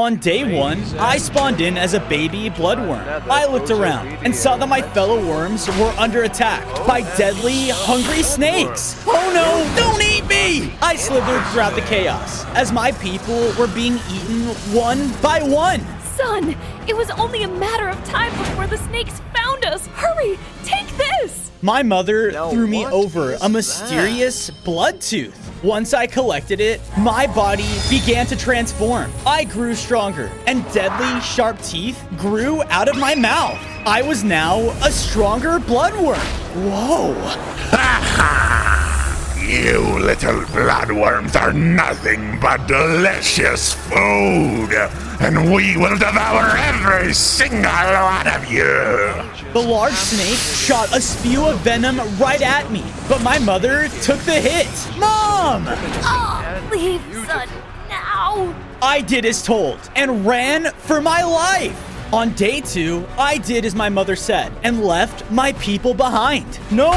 On day 1, I spawned in as a baby bloodworm. I looked around and saw that my fellow worms were under attack by deadly, hungry snakes. Oh no, don't eat me! I slithered throughout the chaos as my people were being eaten one by one. Son, it was only a matter of time before the snakes found us. Hurry, take this! My mother threw me over a mysterious blood tooth. Once I collected it, my body began to transform. I grew stronger, and deadly, sharp teeth grew out of my mouth. I was now a stronger bloodworm. Whoa. You little bloodworms are nothing but delicious food, and we will devour every single one of you. The large snake shot a spew of venom right at me, but my mother took the hit. Mom! Oh, leave, son, now! I did as told and ran for my life. On day 2, I did as my mother said and left my people behind. No!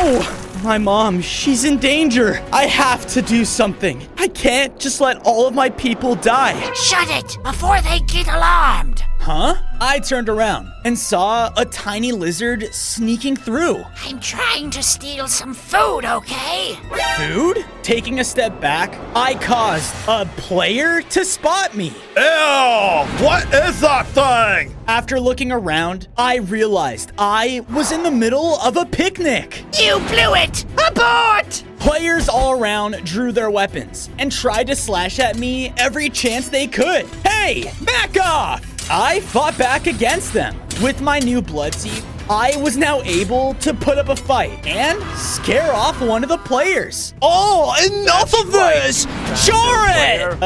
My mom, she's in danger. I have to do something. I can't just let all of my people die. Shut it before they get alarmed. Huh? I turned around and saw a tiny lizard sneaking through. I'm trying to steal some food, okay? Food? Taking a step back, I caused a player to spot me. Ew! What is that thing? After looking around, I realized I was in the middle of a picnic. You blew it! Abort! Players all around drew their weapons and tried to slash at me every chance they could. Hey, back off! I fought back against them. With my new blood teeth, I was now able to put up a fight and scare off one of the players. Oh, enough of this! Jar it!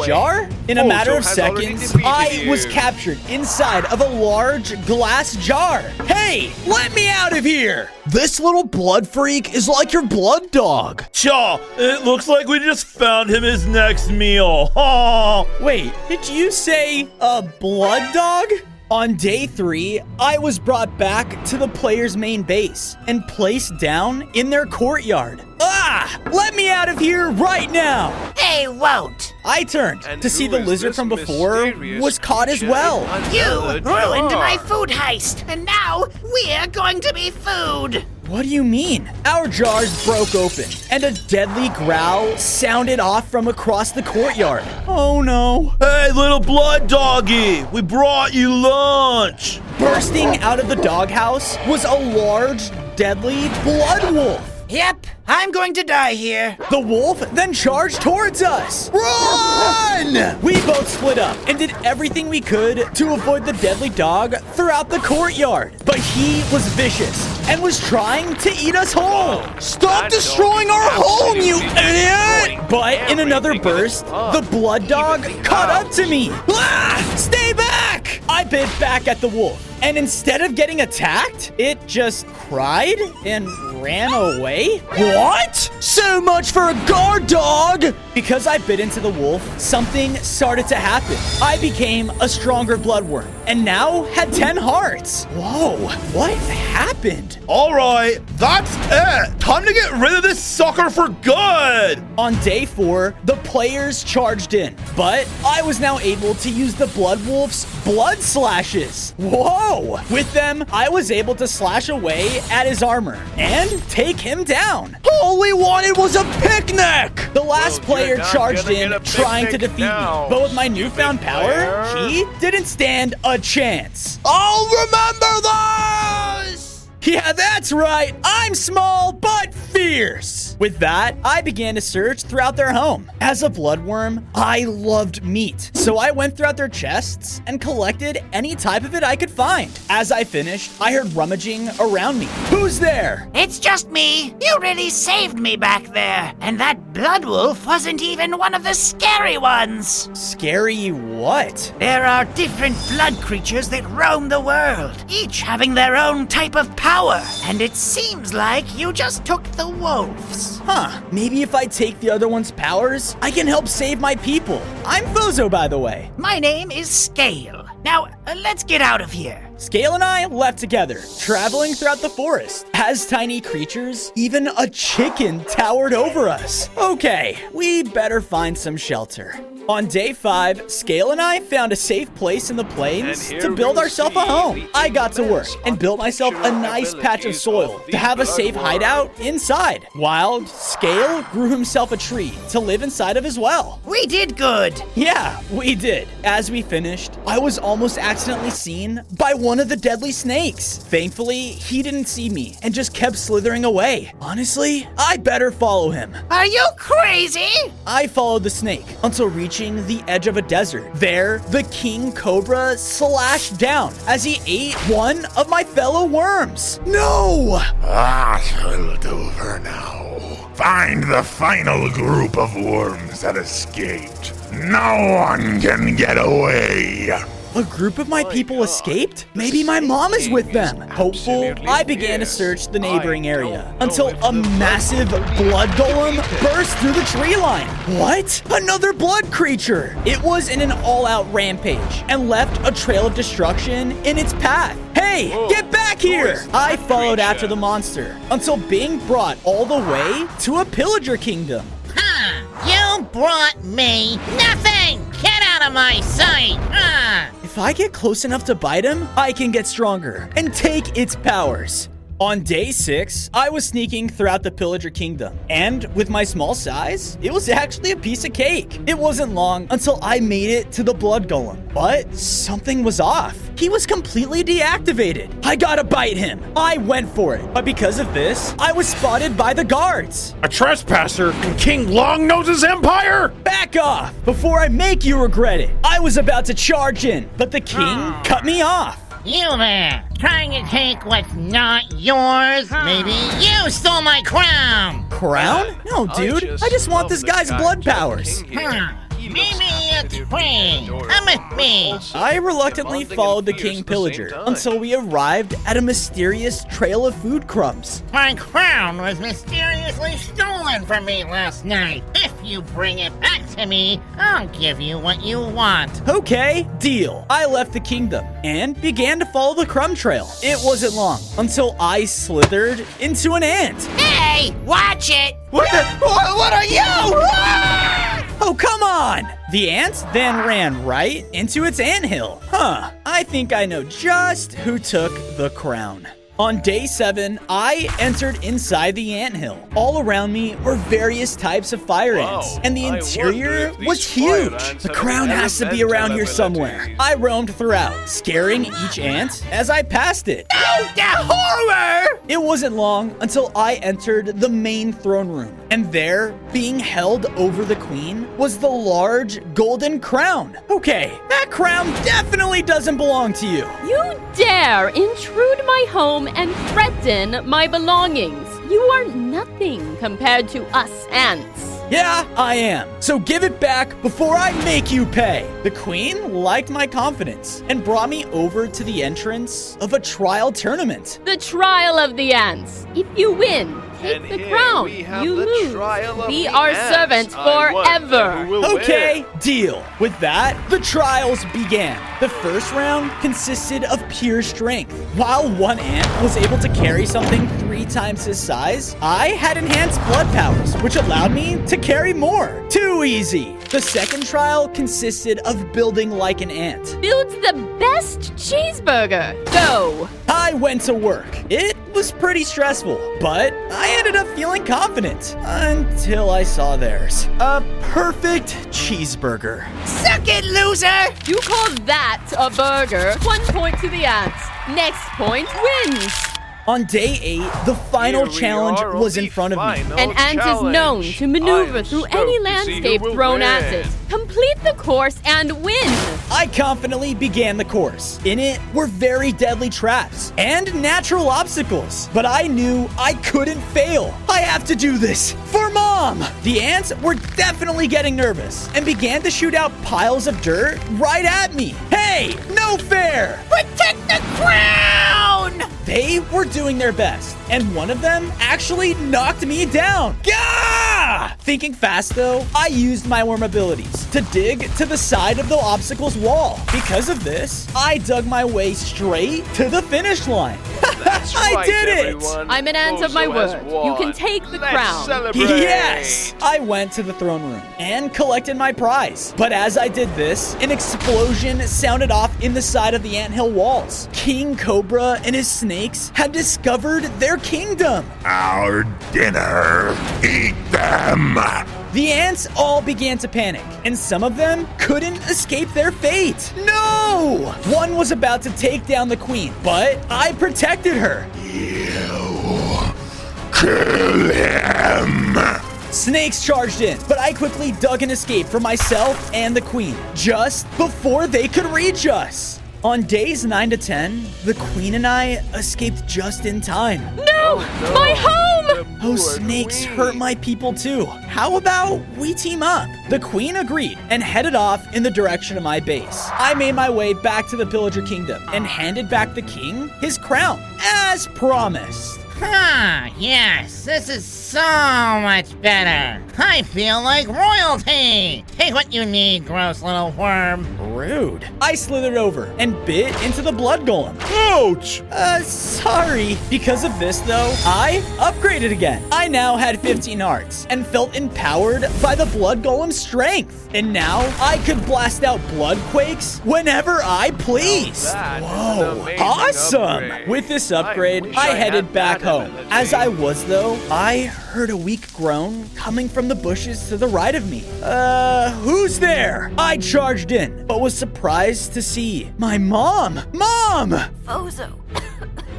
Jar? In a matter of seconds, I was captured inside of a large glass jar. Hey, let me out of here! This little blood freak is like your blood dog. Chaw, it looks like we just found him his next meal. Oh. Wait, did you say a blood dog? On day 3, I was brought back to the player's main base and placed down in their courtyard. Ah! Let me out of here right now! They won't. I turned to see the lizard from before was caught as well. You ruined my food heist, and now we're going to be food. What do you mean? Our jars broke open, and a deadly growl sounded off from across the courtyard. Oh no. Hey, little blood doggy, we brought you lunch. Bursting out of the doghouse was a large, deadly blood wolf. Yep, I'm going to die here. The wolf then charged towards us. Run! We both split up and did everything we could to avoid the deadly dog throughout the courtyard. But he was vicious and was trying to eat us whole. Stop destroying our home, you idiot! But in another burst, the blood dog caught up to me. Ah! Stay back! I bit back at the wolf. And instead of getting attacked, it just cried and ran away? What? So much for a guard dog! Because I bit into the wolf, something started to happen. I became a stronger bloodworm and now had 10 hearts. Whoa, what happened? All right, that's it. Time to get rid of this sucker for good. On day 4, the players charged in, but I was now able to use the blood wolf's blood slashes. Whoa! With them, I was able to slash away at his armor and take him down. All we wanted was a picnic! The last player charged in trying to defeat me, but with my newfound power, he didn't stand a chance. I'll remember those! Yeah, that's right. I'm small, but fierce. With that, I began to search throughout their home. As a bloodworm, I loved meat. So I went throughout their chests and collected any type of it I could find. As I finished, I heard rummaging around me. Who's there? It's just me. You really saved me back there. And that blood wolf wasn't even one of the scary ones. Scary what? There are different blood creatures that roam the world, each having their own type of power. And it seems like you just took the wolf's. Huh, maybe if I take the other one's powers, I can help save my people. I'm Bozo, by the way. My name is Scale. Now, let's get out of here. Scale and I left together, traveling throughout the forest. As tiny creatures, even a chicken towered over us. Okay, we better find some shelter. On day 5, Scale and I found a safe place in the plains to build ourselves a home. I got to work and built myself a nice patch of soil to have a safe hideout inside, while Scale grew himself a tree to live inside of as well. We did good. Yeah, we did. As we finished, I was almost accidentally seen by one of the deadly snakes. Thankfully, he didn't see me and just kept slithering away. Honestly, I better follow him. Are you crazy? I followed the snake until reaching the edge of a desert. There, the king cobra slashed down as he ate one of my fellow worms. No! That will do for now. Find the final group of worms that escaped. No one can get away. A group of my people escaped? Maybe my mom is with them. Hopeful, I began to search the neighboring area until a massive blood golem burst through the tree line. What? Another blood creature! It was in an all-out rampage and left a trail of destruction in its path. Hey, get back here! I followed after the monster until being brought all the way to a pillager kingdom. You brought me nothing! Get out of my sight! If I get close enough to bite him, I can get stronger and take its powers. On day 6, I was sneaking throughout the Pillager Kingdom, and with my small size, it was actually a piece of cake. It wasn't long until I made it to the Blood Golem, but something was off. He was completely deactivated. I gotta bite him. I went for it, but because of this, I was spotted by the guards. A trespasser in King Longnose's empire? Back off before I make you regret it. I was about to charge in, but the king cut me off. You there, trying to take what's not yours? Maybe you stole my crown! Crown? No, dude. I just want this guy's blood powers. Maybe it's free. Come with me. I reluctantly followed the King Pillager until we arrived at a mysterious trail of food crumbs. My crown was mysteriously stolen from me last night. If you bring it back to me, I'll give you what you want. Okay, deal. I left the kingdom and began to follow the crumb trail. It wasn't long until I slithered into an ant. Hey, watch it! What are you? Oh, come on! The ant then ran right into its anthill. I think I know just who took the crown. On day 7, I entered inside the anthill. All around me were various types of fire ants, and the interior was huge. The crown has to be around here somewhere. I roamed throughout, scaring each ant as I passed it. Oh, the horror! It wasn't long until I entered the main throne room, and there, being held over the queen, was the large golden crown. Okay, that crown definitely doesn't belong to you. You dare intrude my home and threaten my belongings. You are nothing compared to us ants. Yeah, I am. So give it back before I make you pay. The queen liked my confidence and brought me over to the entrance of a trial tournament. The trial of the ants. If you win, take the crown. You lose. Be our servant forever. Okay, deal. With that, the trials began. The first round consisted of pure strength. While one ant was able to carry something 3 times his size, I had enhanced blood powers, which allowed me to carry more. Too easy. The second trial consisted of building like an ant. Builds the best cheeseburger. Go. I went to work. It was pretty stressful, but I ended up feeling confident until I saw theirs. A perfect cheeseburger. Suck it, loser! You call that a burger? 1 point to the ants. Next point wins. On day 8, the final challenge was in front of me. An ant is known to maneuver through any landscape thrown at it. Complete the course and win. I confidently began the course. In it were very deadly traps and natural obstacles, but I knew I couldn't fail. I have to do this for Mom. The ants were definitely getting nervous and began to shoot out piles of dirt right at me. Hey, no fair! Protect the crown! They were doing their best, and one of them actually knocked me down. Gah! Thinking fast, though, I used my worm abilities to dig to the side of the obstacle's wall. Because of this, I dug my way straight to the finish line. That's I right, did it! everyone. I'm an ant of my Bozo has word. You can won. take the Let's crown. Celebrate. Yes! I went to the throne room and collected my prize. But as I did this, an explosion sounded off in the side of the anthill walls. King Cobra and his snakes had discovered their kingdom. Our dinner. Eat them. The ants all began to panic, and some of them couldn't escape their fate. No! One was about to take down the queen, but I protected her. Kill him. Snakes charged in, but I quickly dug an escape for myself and the queen, just before they could reach us. On days 9 to 10, the queen and I escaped just in time. No! My home! Those snakes hurt my people too. How about we team up? The queen agreed and headed off in the direction of my base. I made my way back to the Pillager Kingdom and handed back the king his crown, as promised. Yes, this is so much better. I feel like royalty. Take what you need, gross little worm. Rude. I slithered over and bit into the blood golem. Ouch! Sorry. Because of this, though, I upgraded again. I now had 15 hearts and felt empowered by the blood golem's strength. And now I could blast out blood quakes whenever I please. Whoa, awesome! With this upgrade, I headed back home. As I was, though, I heard a weak groan coming from the bushes to the right of me. Who's there? I charged in, but was surprised to see my mom. Mom! Bozo,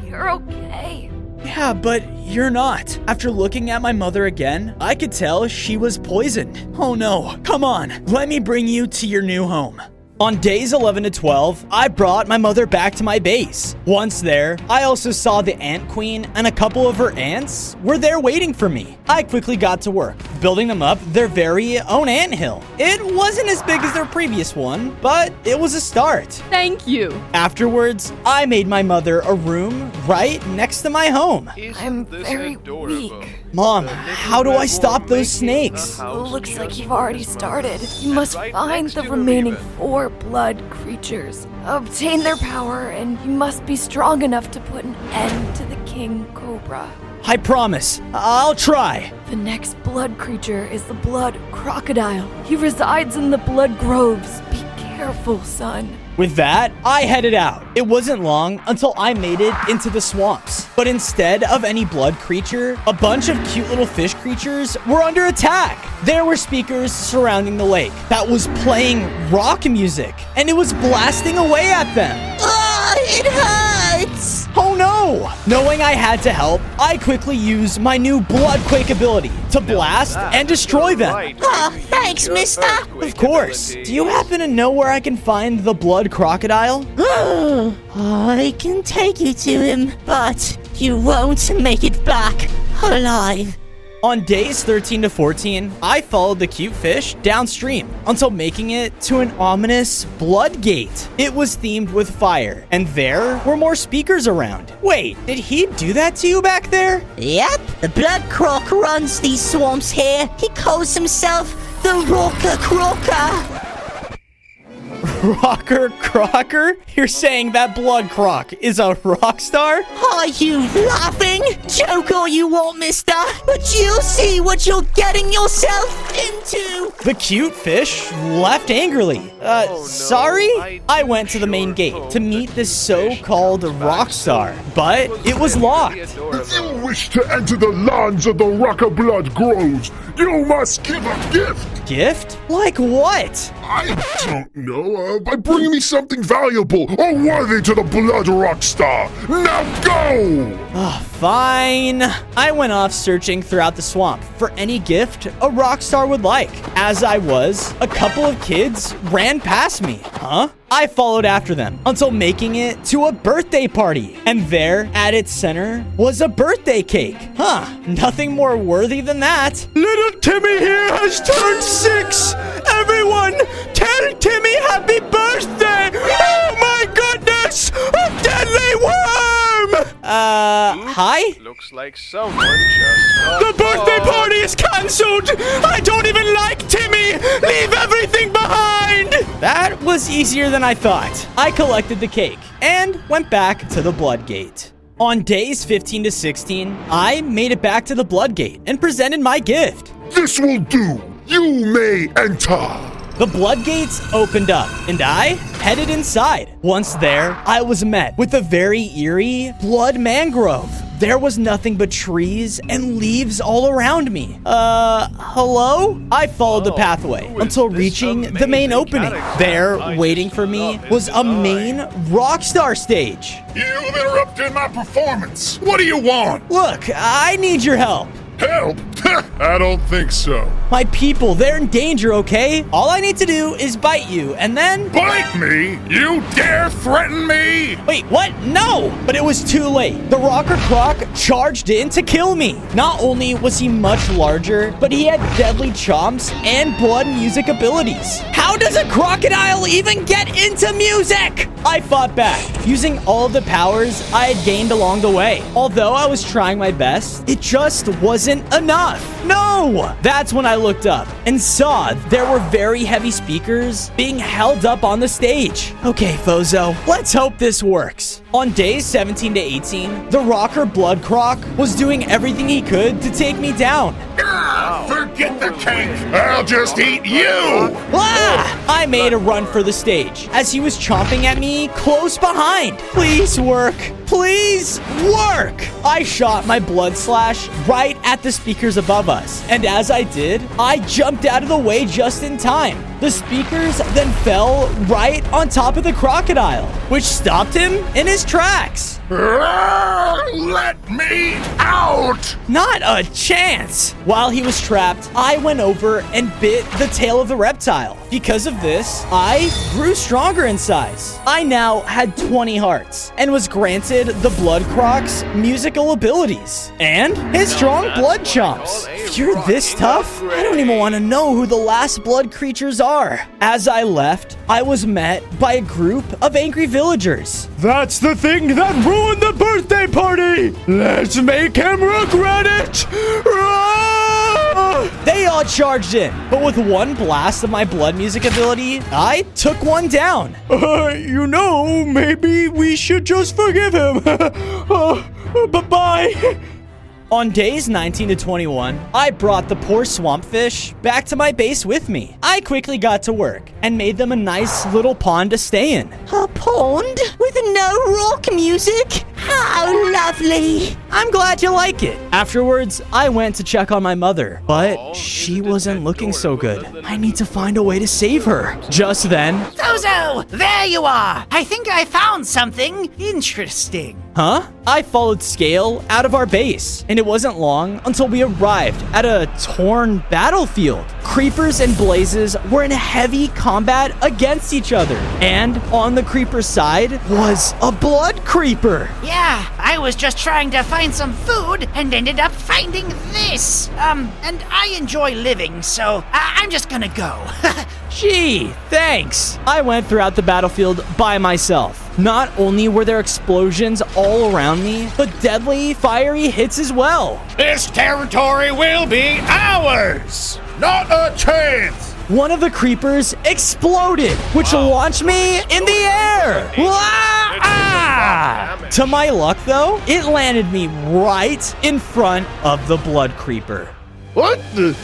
you're okay. Yeah, but you're not. After looking at my mother again, I could tell she was poisoned. Oh no, come on, let me bring you to your new home. On days 11 to 12, I brought my mother back to my base. Once there, I also saw the ant queen and a couple of her ants were there waiting for me. I quickly got to work, building them up their very own anthill. It wasn't as big as their previous one, but it was a start. Thank you. Afterwards, I made my mother a room right next to my home. I'm very weak. Mom, how do I stop those snakes? Looks like you've already started. You must find the remaining 4 blood creatures. Obtain their power, and you must be strong enough to put an end to the King Cobra. I promise. I'll try. The next blood creature is the blood crocodile. He resides in the blood groves. Be careful, son. With that, I headed out. It wasn't long until I made it into the swamps. But instead of any blood creature, a bunch of cute little fish creatures were under attack. There were speakers surrounding the lake that was playing rock music, and it was blasting away at them. It hurts! Oh no! Knowing I had to help, I quickly used my new Bloodquake ability to blast and destroy them. Thanks, mister. Of course. Do you happen to know where I can find the blood crocodile? I can take you to him, but you won't make it back alive. On days 13 to 14, I followed the cute fish downstream until making it to an ominous blood gate. It was themed with fire, and there were more speakers around. Wait, did he do that to you back there? Yep, the blood croc runs these swamps here. He calls himself the Rocker Crocker. Rocker Crocker? You're saying that Blood Croc is a rock star? Are you laughing? Joke all you want, mister, but you'll see what you're getting yourself into. The cute fish left angrily. Sorry? I went to the main gate to meet this so-called rock star, but it was locked. If you wish to enter the lands of the Rocker Blood Groves, you must give a gift. Gift? Like what? I don't know, by bringing me something valuable or worthy to the Blood Rock Star. Now go! Fine. I went off searching throughout the swamp for any gift a rock star would like. As I was, a couple of kids ran past me. Huh? I followed after them until making it to a birthday party. And there, at its center, was a birthday cake. Nothing more worthy than that. Little Timmy here has turned 6. Everyone, tell Timmy happy birthday. Oh my goodness, a deadly worm! hi? Looks like someone just got The birthday caught. party is cancelled! I don't even like Timmy! Leave everything behind! That was easier than I thought. I collected the cake and went back to the Blood Gate. On days 15 to 16, I made it back to the Blood Gate and presented my gift. This will do. You may enter. The Blood Gates opened up, and I headed inside. Once there, I was met with a very eerie blood mangrove. There was nothing but trees and leaves all around me. Hello? I followed the pathway until reaching the main opening. There, waiting for me, was a main Rockstar stage. You interrupted my performance. What do you want? Look, I need your help. Help? I don't think so. My people, they're in danger, okay? All I need to do is bite you, and then... Bite me? You dare threaten me? Wait, what? No! But it was too late. The Rocker Croc charged in to kill me. Not only was he much larger, but he had deadly chomps and blood music abilities. How does a crocodile even get into music? I fought back, using all of the powers I had gained along the way. Although I was trying my best, it just wasn't enough. No! That's when I looked up and saw there were very heavy speakers being held up on the stage. Okay, Fozo, let's hope this works. On days 17 to 18, the Rocker Blood Croc was doing everything he could to take me down. Forget the cake. I'll just eat you. Ah! I made a run for the stage as he was chomping at me close behind. Please work. Please work. I shot my blood slash right at the speakers above us. And as I did, I jumped out of the way just in time. The speakers then fell right on top of the crocodile, which stopped him in his tracks. Let me out. Not a chance! While he was trapped, I went over and bit the tail of the reptile. Because of this, I grew stronger in size. I now had 20 hearts and was granted the Blood Croc's musical abilities and his strong blood chomps. If you're this tough, I don't even want to know who the last blood creatures are. As I left, I was met by a group of angry villagers. That's the thing that ruined the birthday party! Let's make him regret it! They all charged in, but with one blast of my blood music ability, I took one down. Maybe we should just forgive him. Bye-bye. On days 19 to 21, I brought the poor swampfish back to my base with me. I quickly got to work and made them a nice little pond to stay in. A pond with no rock music? How lovely! I'm glad you like it. Afterwards, I went to check on my mother, but she wasn't looking so good. I need to find a way to save her. Just then... Zozo, there you are. I think I found something interesting. Huh? I followed Scale out of our base, and it wasn't long until we arrived at a torn battlefield. Creepers and Blazes were in heavy combat against each other, and on the Creeper side was a Blood Creeper. Yeah, I was just trying to find some food and ended up finding this. And I enjoy living, so I'm just gonna go. Gee, thanks. I went throughout the battlefield by myself. Not only were there explosions all around me, but deadly, fiery hits as well. This territory will be ours. Not a chance. One of the creepers exploded, which launched me in the air. Ah! To my luck, though, it landed me right in front of the Blood Creeper. What?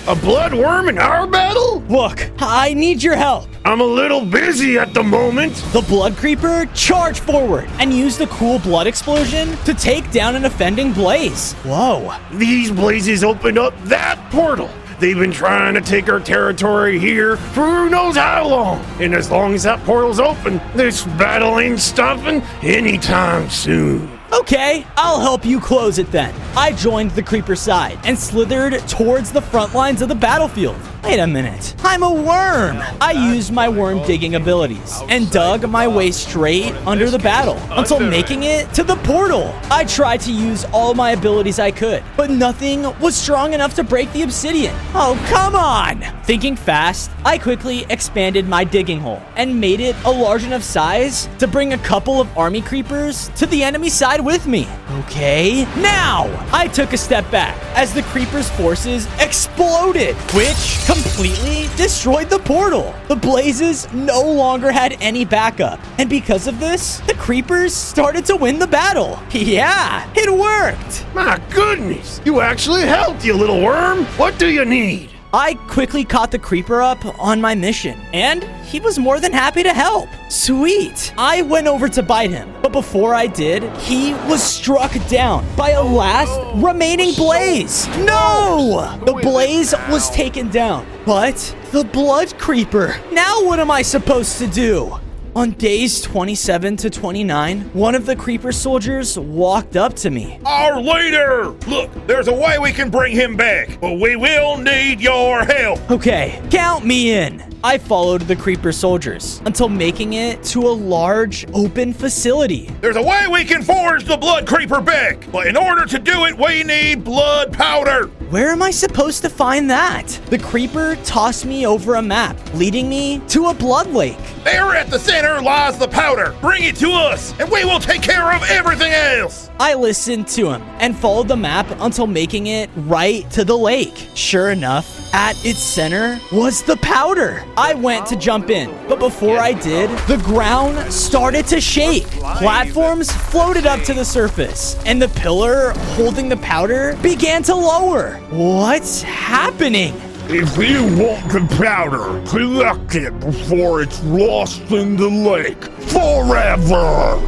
A blood worm in our battle? Look, I need your help. I'm a little busy at the moment. The Blood Creeper charged forward and used the cool blood explosion to take down an offending blaze. Whoa. These blazes opened up that portal. They've been trying to take our territory here for who knows how long. And as long as that portal's open, this battle ain't stopping anytime soon. Okay, I'll help you close it then. I joined the Creeper side and slithered towards the front lines of the battlefield. Wait a minute. I'm a worm. I used my worm digging abilities and dug my way straight under the battle until making it to the portal. I tried to use all my abilities I could, but nothing was strong enough to break the obsidian. Oh, come on. Thinking fast, I quickly expanded my digging hole and made it a large enough size to bring a couple of army creepers to the enemy side with me. Okay, now I took a step back as the creepers' forces exploded, which completely destroyed the portal. The blazes no longer had any backup, and because of this, the creepers started to win the battle. Yeah, it worked. My goodness, you actually helped, you little worm. What do you need? I quickly caught the creeper up on my mission, and he was more than happy to help. Sweet. I went over to bite him, but before I did, he was struck down by a last remaining blaze. No! The blaze was taken down, but the blood creeper. Now what am I supposed to do? On days 27 to 29, one of the creeper soldiers walked up to me. Our leader! Look, there's a way we can bring him back, but we will need your help. Okay, count me in. I followed the creeper soldiers until making it to a large open facility. There's a way we can forge the blood creeper back, but in order to do it, we need blood powder. Where am I supposed to find that? The creeper tossed me over a map, leading me to a blood lake. There at the center lies the powder. Bring it to us, and we will take care of everything else. I listened to him and followed the map until making it right to the lake. Sure enough, at its center was the powder. I went to jump in, but before I did, the ground started to shake. Platforms floated up to the surface, and the pillar holding the powder began to lower. What's happening? If you want the powder, collect it before it's lost in the lake forever.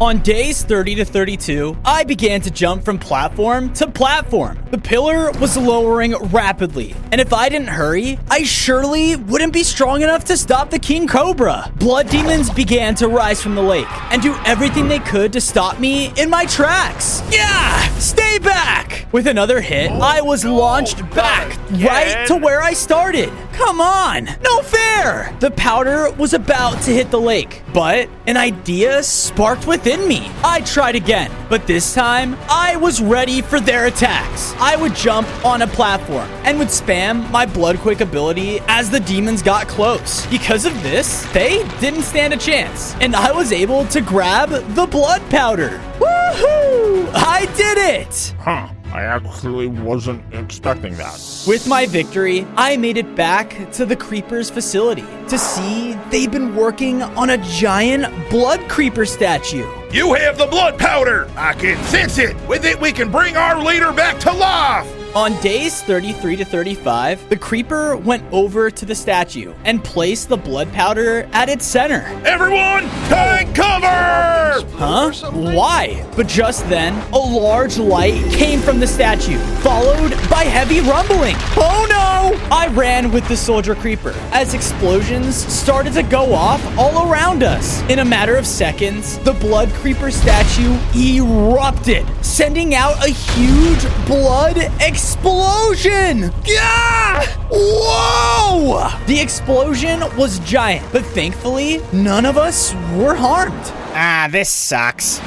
On days 30 to 32, I began to jump from platform to platform. The pillar was lowering rapidly, and if I didn't hurry, I surely wouldn't be strong enough to stop the King Cobra. Blood demons began to rise from the lake and do everything they could to stop me in my tracks. Yeah! Stay back! With another hit, I was launched back right to where I started. Come on! No fair! The powder was about to hit the lake, but an idea sparked within me. I tried again, but this time, I was ready for their attacks. I would jump on a platform and would spam my Blood Quick ability as the demons got close. Because of this, they didn't stand a chance, and I was able to grab the blood powder. Woohoo! I did it! Huh. I actually wasn't expecting that. With my victory, I made it back to the Creeper's facility to see they've been working on a giant blood creeper statue. You have the blood powder! I can sense it! With it, we can bring our leader back to life! On days 33 to 35, the creeper went over to the statue and placed the blood powder at its center. Everyone, take cover! Huh? Why? But just then, a large light came from the statue, followed by heavy rumbling. Oh no! I ran with the soldier creeper as explosions started to go off all around us. In a matter of seconds, the blood creeper statue erupted, sending out a huge blood explosion! Yeah! Whoa! The explosion was giant, but thankfully, none of us were harmed. Ah, this sucks.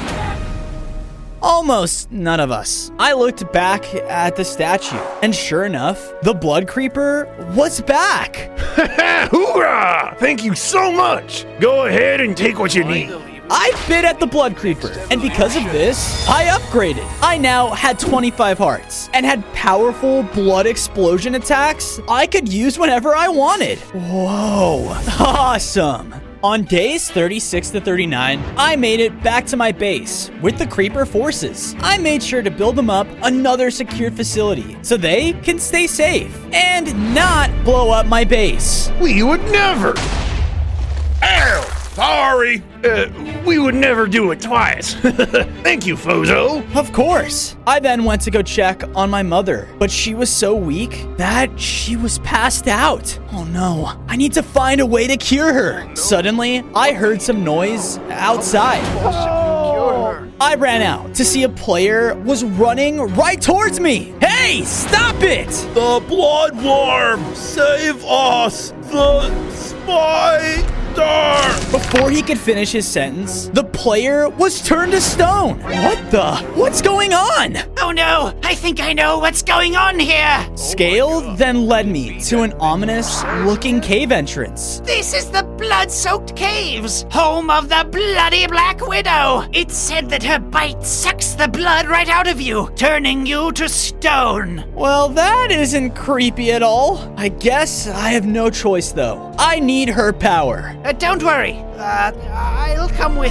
Almost none of us. I looked back at the statue, and sure enough, the blood creeper was back. Hoorah! Thank you so much. Go ahead and take what you need. I bit at the blood creeper, and because of this, I upgraded. I now had 25 hearts and had powerful blood explosion attacks I could use whenever I wanted. Whoa, awesome. On days 36 to 39, I made it back to my base with the creeper forces. I made sure to build them up another secured facility so they can stay safe and not blow up my base. We would never. Ow! Sorry! We would never do it twice. Thank you, Fozo. Of course. I then went to go check on my mother, but she was so weak that she was passed out. Oh no, I need to find a way to cure her. Suddenly, I heard some noise outside. More! I ran out to see a player was running right towards me. Hey, stop it! The bloodworm! Save us! The spider! Before he could finish his sentence, the player was turned to stone. What the? What's going on? Oh no, I think I know what's going on here. Scale then led me to an ominous-looking cave entrance. This is the blood-soaked caves, home of the bloody Black Widow. It's said that her bite sucks the blood right out of you, turning you to stone. Well, that isn't creepy at all. I guess I have no choice, though. I need her power. Don't worry, I'll come with.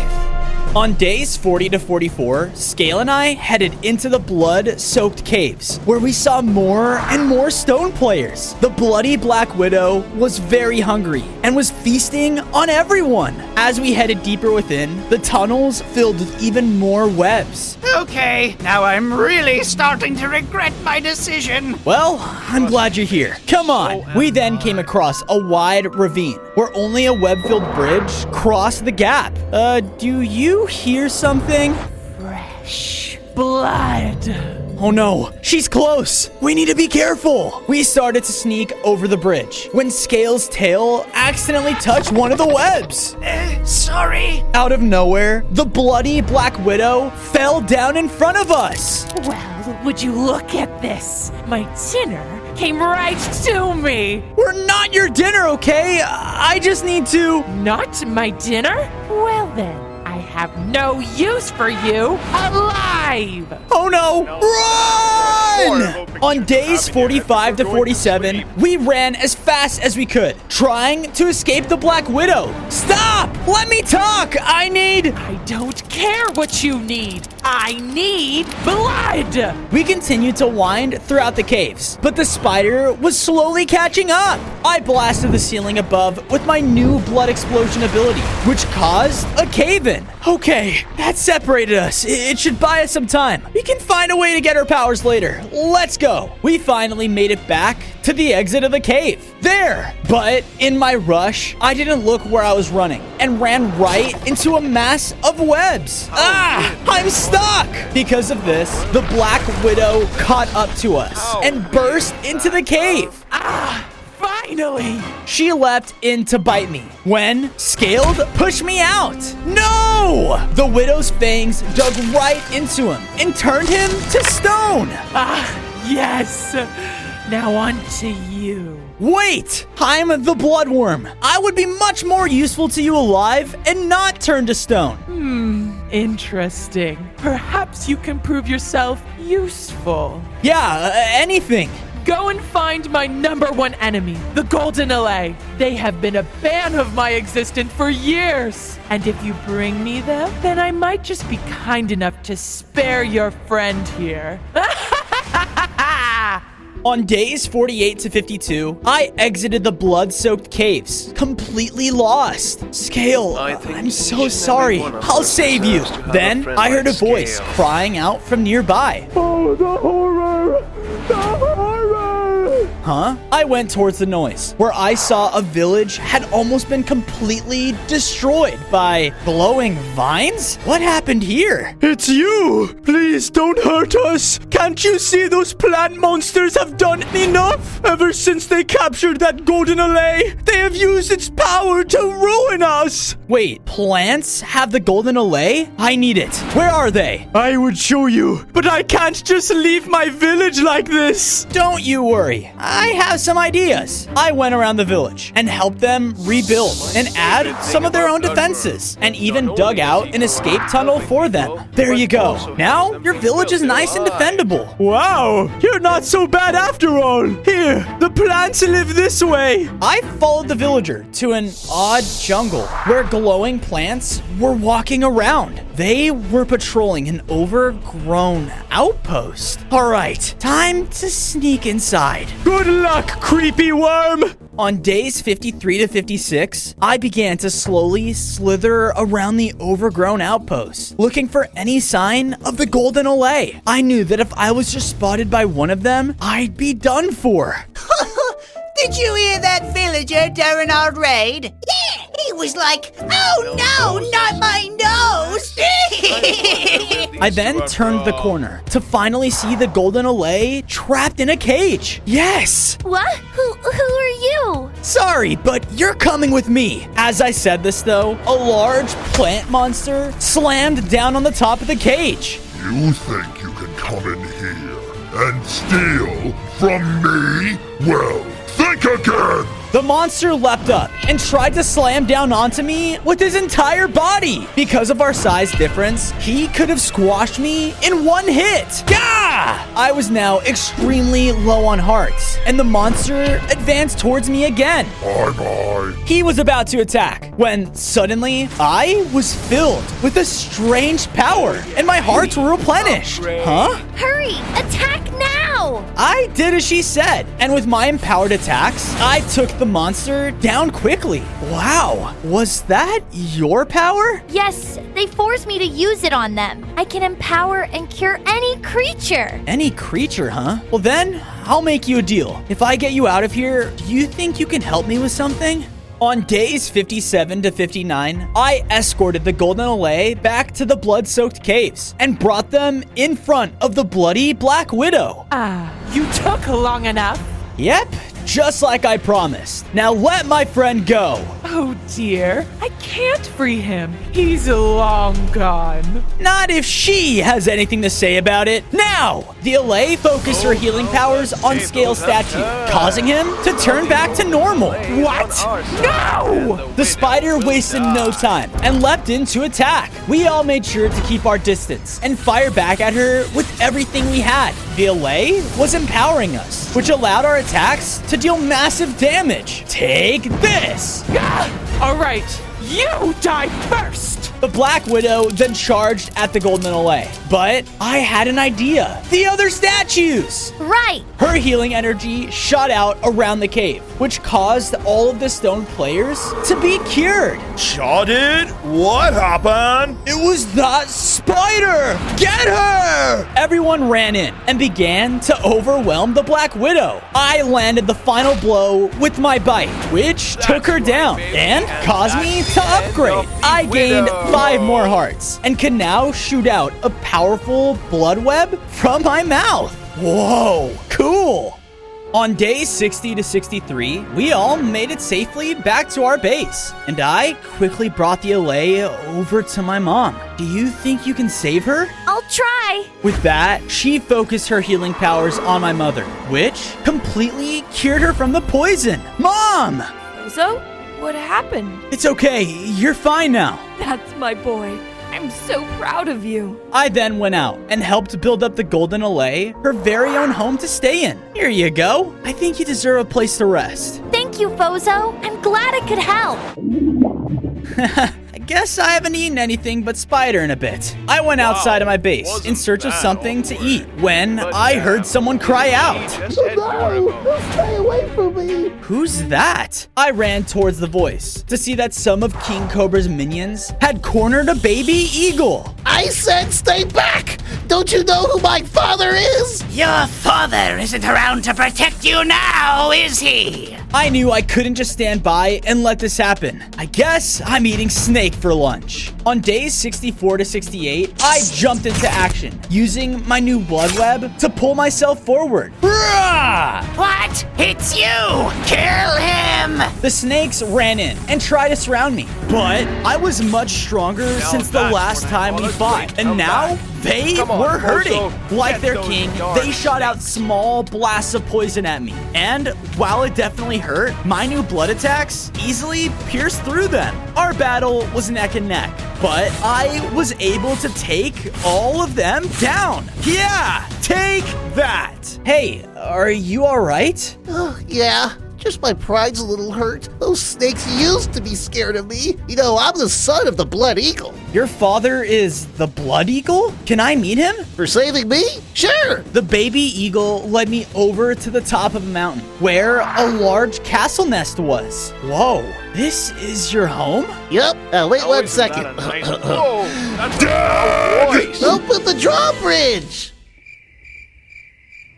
On days 40 to 44, Scale and I headed into the blood-soaked caves, where we saw more and more stone players. The bloody Black Widow was very hungry and was feasting on everyone. As we headed deeper within, the tunnels filled with even more webs. Okay, now I'm really starting to regret my decision. Well, I'm glad you're here. Come on. We then came across a wide ravine where only a web-filled bridge crossed the gap. Do you hear something? Fresh blood. Oh no, she's close. We need to be careful. We started to sneak over the bridge when Scale's tail accidentally touched one of the webs. Sorry. Out of nowhere, the bloody Black Widow fell down in front of us. Well, would you look at this? My dinner came right to me. We're not your dinner, okay? I just need to... Not my dinner? Well then, I have no use for you alive. Oh no! Run! On days 45 to 47, we ran as fast as we could, trying to escape the Black Widow. Stop! Let me talk! I don't care what you need. I need blood. We continued to wind throughout the caves, but the spider was slowly catching up. I blasted the ceiling above with my new blood explosion ability, which caused a cave-in. Okay, that separated us. It should buy us some time. We can find a way to get our powers later. Let's go. We finally made it back to the exit of the cave. There! But in my rush, I didn't look where I was running and ran right into a mass of webs. I'm stuck! Because of this, the Black Widow caught up to us and burst into the cave. Finally! She leapt in to bite me when Scaled pushed me out. No! The Widow's fangs dug right into him and turned him to stone. Yes! Now on to you. Wait! I'm the bloodworm. I would be much more useful to you alive and not turned to stone. Interesting. Perhaps you can prove yourself useful. Yeah, anything. Go and find my #1 enemy, the Golden LA. They have been a fan of my existence for years. And if you bring me them, then I might just be kind enough to spare your friend here. On days 48 to 52, I exited the blood-soaked caves, completely lost. Scale, I'm so sorry. I'll save you. Then I heard a voice crying out from nearby. Oh, the horror! The horror! Huh? I went towards the noise, where I saw a village had almost been completely destroyed by glowing vines? What happened here? It's you! Please don't hurt us! Can't you see those plant monsters have done enough? Ever since they captured that golden allay, they have used its power to ruin us! Wait, plants have the golden allay? I need it. Where are they? I would show you, but I can't just leave my village like this! Don't you worry. I have some ideas. I went around the village and helped them rebuild and add some of their own defenses and even dug out an escape tunnel for them. There you go. Now your village is nice and defendable. Wow, you're not so bad after all. Here, the plants live this way. I followed the villager to an odd jungle where glowing plants were walking around. They were patrolling an overgrown outpost. All right, time to sneak inside. Good luck, creepy worm! On days 53 to 56, I began to slowly slither around the overgrown outpost, looking for any sign of the golden allay. I knew that if I was just spotted by one of them, I'd be done for. Did you hear that villager during our raid? Yeah, he was like, oh no, not my nose. I then turned the corner to finally see the golden allay trapped in a cage. Yes! What? Who are you? Sorry, but you're coming with me. As I said this though, a large plant monster slammed down on the top of the cage. You think you can come in here and steal from me? Well, think again! The monster leapt up and tried to slam down onto me with his entire body. Because of our size difference, he could have squashed me in one hit. Gah! I was now extremely low on hearts, and the monster advanced towards me again. Bye-bye. He was about to attack when suddenly I was filled with a strange power, and my hearts were replenished. Huh? Hurry! Attack now! I did as she said, and with my empowered attacks, I took the monster down quickly. Wow, was that your power? Yes, they forced me to use it on them. I can empower and cure any creature. Any creature, huh? Well then, I'll make you a deal. If I get you out of here, do you think you can help me with something? On days 57 to 59, I escorted the golden allay back to the blood-soaked caves and brought them in front of the bloody Black Widow. You took long enough. Yep, just like I promised. Now let my friend go. Oh dear, I can't free him. He's long gone. Not if she has anything to say about it. Now, the allay focused her healing powers on Scale's statue, causing him to turn back to normal. What? No! The spider wasted no time and leapt in to attack. We all made sure to keep our distance and fire back at her with everything we had. The allay was empowering us, which allowed our attacks to deal massive damage. Take this! All right, you die first! The Black Widow then charged at the golden allay. But I had an idea. The other statues! Right! Her healing energy shot out around the cave, which caused all of the stone players to be cured. Shaw did? What happened? It was that spider! Get her! Everyone ran in and began to overwhelm the Black Widow. I landed the final blow with my bite, which took her down and caused me to upgrade. I gained 5 more hearts and can now shoot out a powerful blood web from my mouth. Whoa, cool. On days 60 to 63, we all made it safely back to our base, and I quickly brought the allay over to my mom. Do you think you can save her? I'll try. With that, she focused her healing powers on my mother, which completely cured her from the poison. Mom! So, what happened? It's okay, you're fine now. That's my boy. I'm so proud of you. I then went out and helped build up the golden allay, her very own home to stay in. Here you go. I think you deserve a place to rest. Thank you, Fozo. I'm glad I could help. I guess I haven't eaten anything but spider in a bit. I went outside of my base in search of something to eat when I heard someone cry out. Stay away from me! Who's that? I ran towards the voice to see that some of King Cobra's minions had cornered a baby eagle. I said stay back! Don't you know who my father is? Your father isn't around to protect you now, is he? I knew I couldn't just stand by and let this happen. I guess I'm eating snake for lunch. On days 64 to 68, I jumped into action, using my new blood web to pull myself forward. Rah! What? It's you! Kill him! The snakes ran in and tried to surround me, but I was much stronger since the last time we fought, and now they were hurting. Like their king, they shot out small blasts of poison at me, and while it definitely hurt, my new blood attacks easily pierced through them. Our battle was neck and neck, but I was able to take all of them down. Yeah, take that. Hey, are you all right? Oh, yeah. Just my pride's a little hurt. Those snakes used to be scared of me. You know, I'm the son of the Blood Eagle. Your father is the Blood Eagle? Can I meet him? For saving me? Sure. The baby eagle led me over to the top of a mountain where a large castle nest was. Whoa, this is your home? Yep. Wait Oh, one isn't that second. a nice- Whoa, that's a voice. Open the drawbridge.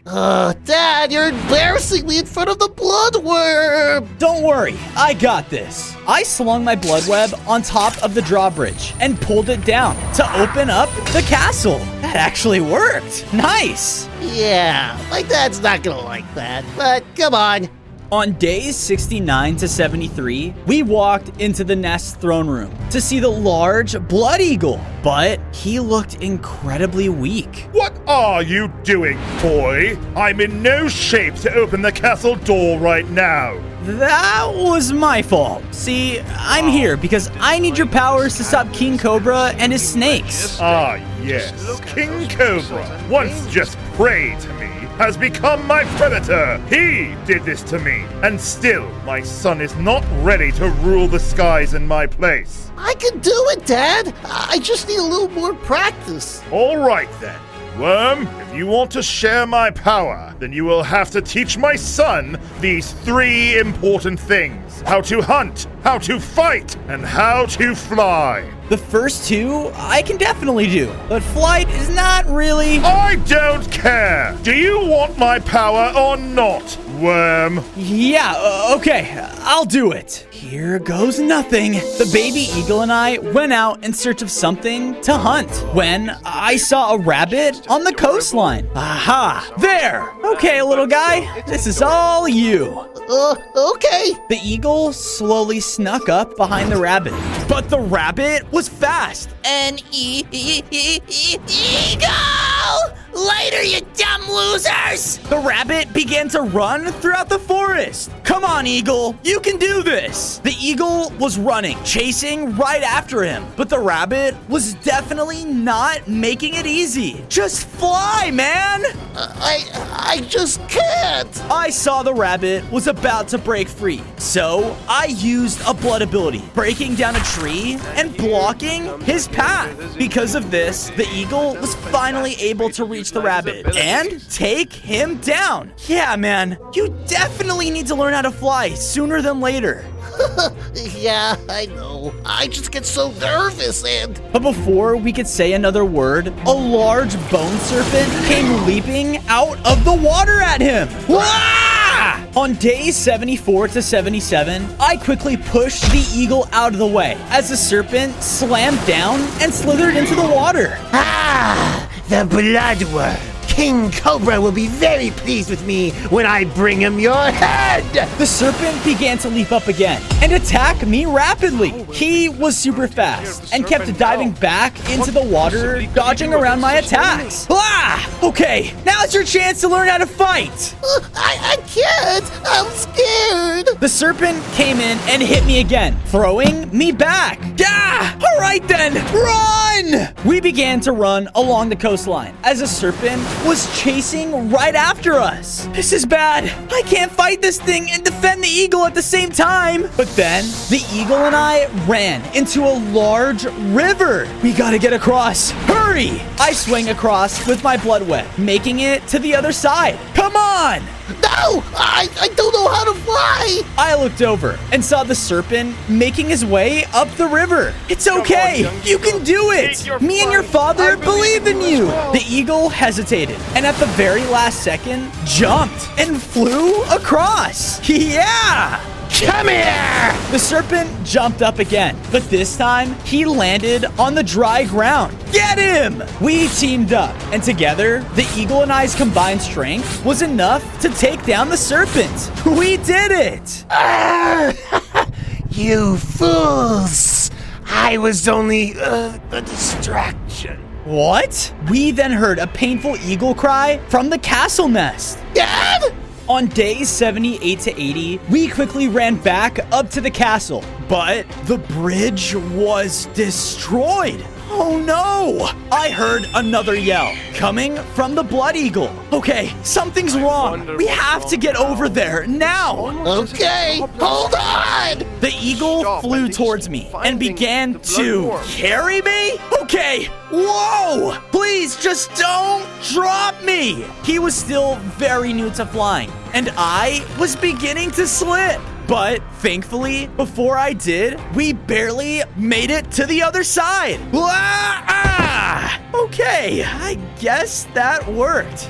Dad, you're embarrassing me in front of the bloodworm! Don't worry, I got this. I slung my blood web on top of the drawbridge and pulled it down to open up the castle. That actually worked. Nice. Yeah, my dad's not gonna like that, but come on. On days 69 to 73, we walked into the nest throne room to see the large blood eagle, but he looked incredibly weak. What are you doing, boy? I'm in no shape to open the castle door right now. That was my fault. See, I'm here because I need your powers to stop King Cobra and his snakes. Ah, yes. King Cobra, once just prey to me, has become my predator. He did this to me, and still my son is not ready to rule the skies in my place. I can do it, Dad. I just need a little more practice. All right then. Worm, if you want to share my power, then you will have to teach my son these 3 important things: how to hunt, how to fight, and how to fly. The first 2 I can definitely do, but flight is not really... I don't care! Do you want my power or not, Worm? Yeah, okay, I'll do it. Here goes nothing. The baby eagle and I went out in search of something to hunt when I saw a rabbit on the coastline. Aha, there. Okay, little guy, this is all you. Okay. The eagle slowly snuck up behind the rabbit, but the rabbit was fast. An eagle! Later, you dumb losers! The rabbit began to run throughout the forest. Come on, eagle, you can do this. The eagle was running, chasing right after him, but the rabbit was definitely not making it easy. Just fly, man. I just can't. I saw the rabbit was about to break free, so I used a blood ability, breaking down a tree and blocking his path. Because of this, the eagle was finally able to reach the rabbit and take him down. Yeah, man, you definitely need to learn how to fly sooner than later. Yeah, I know. I just get so nervous and... But before we could say another word, a large bone serpent came leaping out of the water at him. Wah! On days 74 to 77, I quickly pushed the eagle out of the way as the serpent slammed down and slithered into the water. Ah, the bloodworm. King Cobra will be very pleased with me when I bring him your head! The serpent began to leap up again and attack me rapidly. He was super fast and kept diving back into the water, dodging around my attacks. Ah! Okay, now's your chance to learn how to fight. I can't! I'm scared! The serpent came in and hit me again, throwing me back. Ah! All right then, run! We began to run along the coastline as the serpent was chasing right after us. This is bad. I can't fight this thing and defend the eagle at the same time. But then the eagle and I ran into a large river. We gotta get across. Hurry! I swing across with my blood web, making it to the other side. Come on! No! I don't know how to fly! I looked over and saw the serpent making his way up the river. It's okay. You can do it. Me and your father believe in you. The eagle hesitated and at the very last second jumped and flew across. Yeah! Come here! The serpent jumped up again, but this time he landed on the dry ground. Get him! We teamed up, and together, the eagle and I's combined strength was enough to take down the serpent. We did it! You fools! I was only a distraction. What? We then heard a painful eagle cry from the castle nest. Dad? On days 78 to 80, we quickly ran back up to the castle, but the bridge was destroyed. Oh no! I heard another yell coming from the blood eagle. Okay, something's wrong. We have to get over there now. Okay, hold on! The eagle flew towards me and began to carry me? Okay, whoa! Please just don't drop me. He was still very new to flying, and I was beginning to slip. But thankfully, before I did, we barely made it to the other side. Okay, I guess that worked.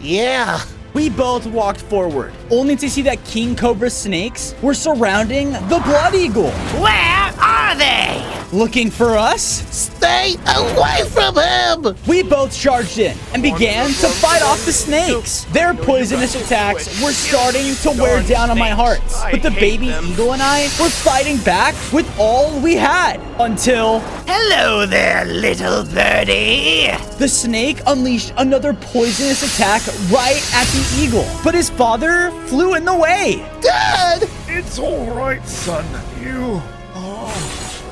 Yeah. We both walked forward, only to see that King Cobra's snakes were surrounding the Blood Eagle. Where are they? Looking for us? Stay away from him! We both charged in and began to fight off the snakes. Their poisonous attacks were starting to wear down on my heart, but the baby eagle and I were fighting back with all we had until... Hello there, little birdie. The snake unleashed another poisonous attack right at the eagle, but his father flew in the way. Dad! It's all right, son. You are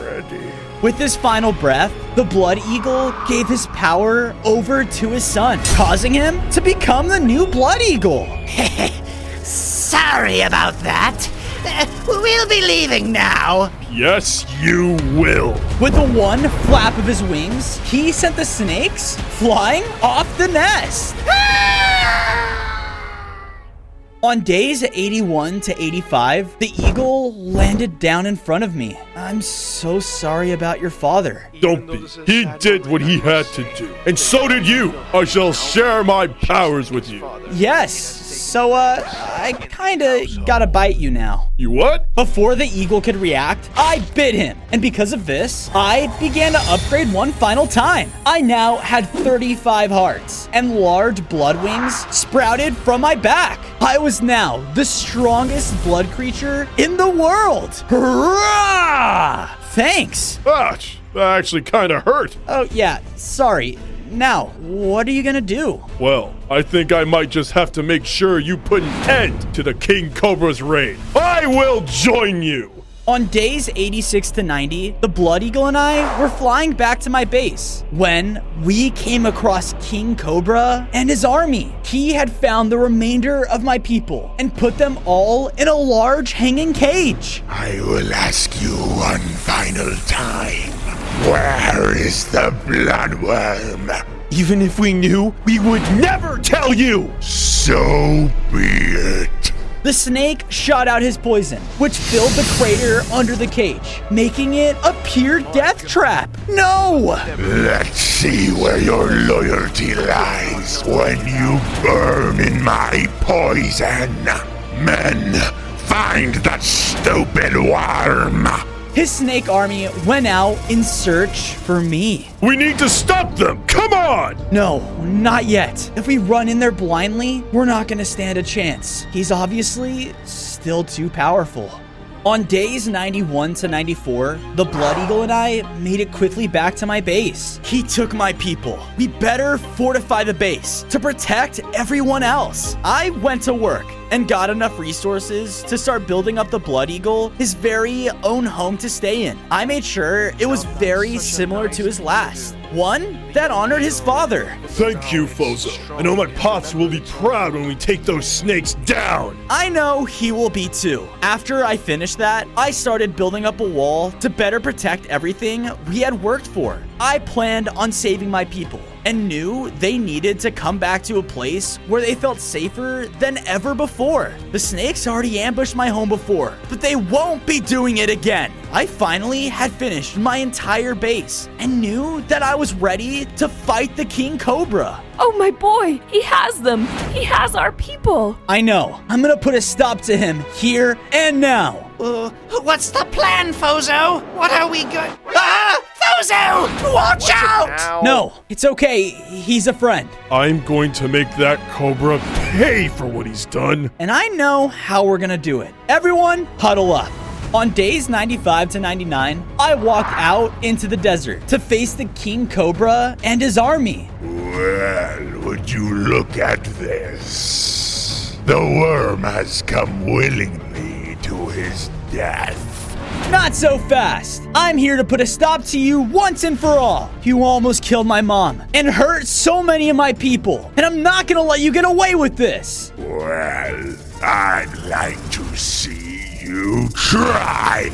ready. With his final breath, the Blood Eagle gave his power over to his son, causing him to become the new Blood Eagle. Sorry about that. We'll be leaving now. Yes, you will. With the one flap of his wings, he sent the snakes flying off the nest. On days 81 to 85, the eagle landed down in front of me. I'm so sorry about your father. Don't be. He did what he had to do. And so did you. I shall share my powers with you. Yes, so I kinda gotta bite you now. You what? Before the eagle could react, I bit him. And because of this, I began to upgrade one final time. I now had 35 hearts, and large blood wings sprouted from my back. I was now the strongest blood creature in the world. Hurrah! Thanks. Ouch. That actually kind of hurt. Oh, yeah, sorry. Now, what are you gonna do? Well, I think I might just have to make sure you put an end to the King Cobra's reign. I will join you. On days 86 to 90, the Blood Eagle and I were flying back to my base when we came across King Cobra and his army. He had found the remainder of my people and put them all in a large hanging cage. I will ask you one final time. Where is the bloodworm? Even if we knew, we would never tell you. So be it. The snake shot out his poison, which filled the crater under the cage, making it a pure death trap. No! Let's see where your loyalty lies when you burn in my poison. Men, find that stupid worm. His snake army went out in search for me. We need to stop them. Come on! No, not yet. If we run in there blindly, we're not gonna stand a chance. He's obviously still too powerful. On days 91 to 94, the Blood Eagle and I made it quickly back to my base. He took my people. We better fortify the base to protect everyone else. I went to work and got enough resources to start building up the Blood Eagle his very own home to stay in. I made sure it was very similar to his last, one that honored his father. Thank you, Fozo. I know my pops will be proud when we take those snakes down. I know he will be too. After I finished that, I started building up a wall to better protect everything we had worked for. I planned on saving my people and knew they needed to come back to a place where they felt safer than ever before. The snakes already ambushed my home before, but they won't be doing it again. I finally had finished my entire base and knew that I was ready to fight the King Cobra. Oh, my boy, he has them. He has our people. I know. I'm gonna put a stop to him here and now. What's the plan, Fozo? What are we going... Ah! Fozo! Watch out! No, it's okay. He's a friend. I'm going to make that Cobra pay for what he's done. And I know how we're gonna do it. Everyone, huddle up. On days 95 to 99, I walked out into the desert to face the King Cobra and his army. Well, would you look at this? The worm has come willingly to his death. Not so fast. I'm here to put a stop to you once and for all. You almost killed my mom and hurt so many of my people, and I'm not gonna let you get away with this. Well, I'd like to see you try.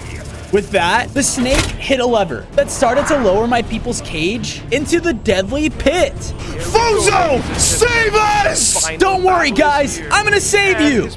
With that, the snake hit a lever that started to lower my people's cage into the deadly pit. Fozo! Save us! Don't worry, guys. I'm gonna save you.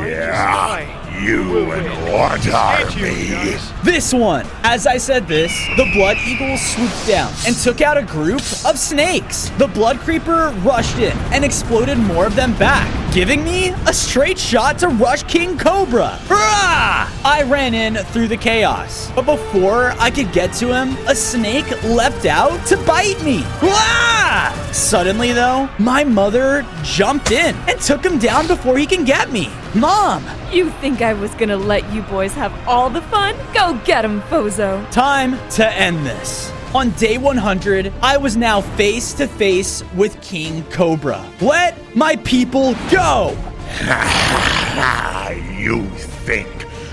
Yeah, You and what army? This one. As I said this, the blood eagle swooped down and took out a group of snakes. The blood creeper rushed in and exploded more of them back, giving me a straight shot to rush King Cobra. Hurrah! I ran in through the chaos, but before I could get to him, a snake leapt out to bite me. Ah! Suddenly though, my mother jumped in and took him down before he can get me. Mom! You think I was gonna let you boys have all the fun? Go get 'em, Fozo. Time to end this. On day 100, I was now face to face with King Cobra. Let my people go! You think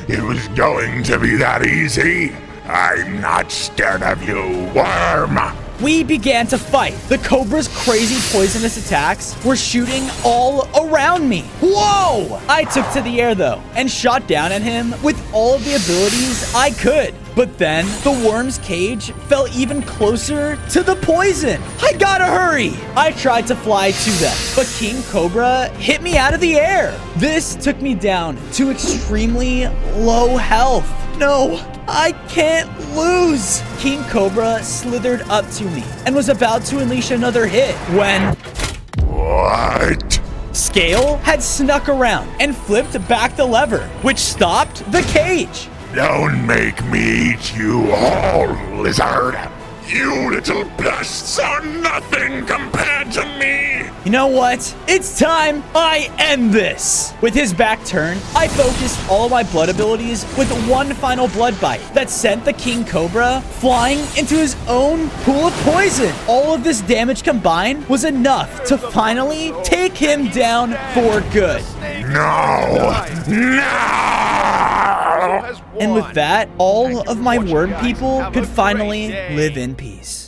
it was going to be that easy? I'm not scared of you, worm! We began to fight. The Cobra's crazy poisonous attacks were shooting all around me. Whoa! I took to the air though and shot down at him with all of the abilities I could. But then the worm's cage fell even closer to the poison. I gotta hurry! I tried to fly to them, but King Cobra hit me out of the air. This took me down to extremely low health. No, I can't lose. King Cobra slithered up to me and was about to unleash another hit when... What? Scale had snuck around and flipped back the lever, which stopped the cage. Don't make me eat you all, lizard. You little pests are nothing compared to me. You know what? It's time I end this. With his back turned, I focused all my blood abilities with one final blood bite that sent the King Cobra flying into his own pool of poison. All of this damage combined was enough to finally take him down for good. No! No! And with that, all of my word people could finally live in peace.